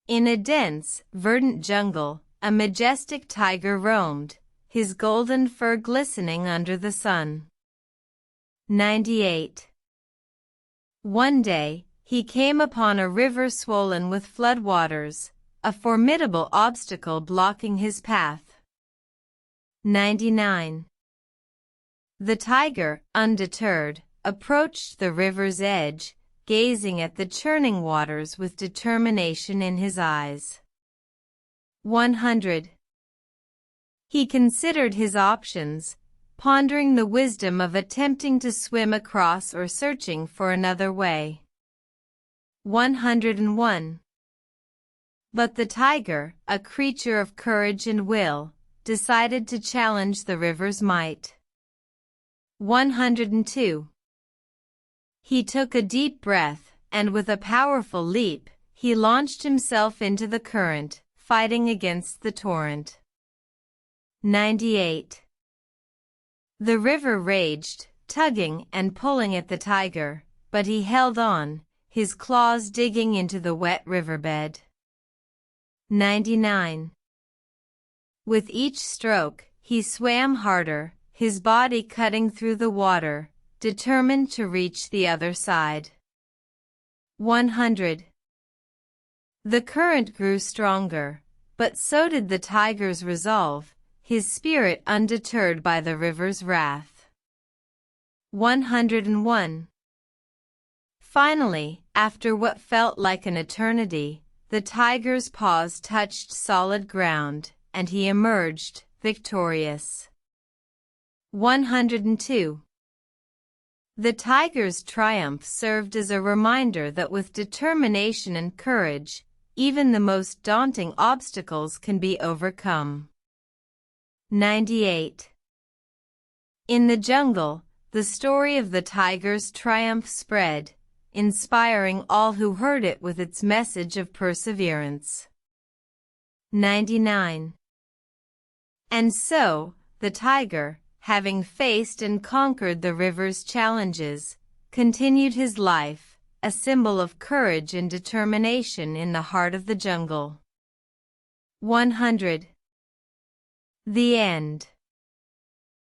In a dense, verdant jungle, a majestic tiger roamed, his golden fur glistening under the sun. 98. One day, he came upon a river swollen with floodwaters, a formidable obstacle blocking his path. 99. The tiger, undeterred, approached the river's edge, gazing at the churning waters with determination in his eyes. 100. He considered his options, pondering the wisdom of attempting to swim across or searching for another way. 101. But the tiger, a creature of courage and will, decided to challenge the river's might. 102. He took a deep breath, and with a powerful leap, he launched himself into the current, fighting against the torrent. 98. The river raged, tugging and pulling at the tiger, but he held on, his claws digging into the wet riverbed. 99. With each stroke, he swam harder, his body cutting through the water, determined to reach the other side. 100. The current grew stronger, but so did the tiger's resolve, his spirit undeterred by the river's wrath. 101. Finally, after what felt like an eternity, the tiger's paws touched solid ground, and he emerged victorious. 102. The tiger's triumph served as a reminder that with determination and courage, even the most daunting obstacles can be overcome. 98. In the jungle, the story of the tiger's triumph spread, inspiring all who heard it with its message of perseverance. 99. And so, the tiger, having faced and conquered the river's challenges, continued his life, a symbol of courage and determination in the heart of the jungle. 100. The end.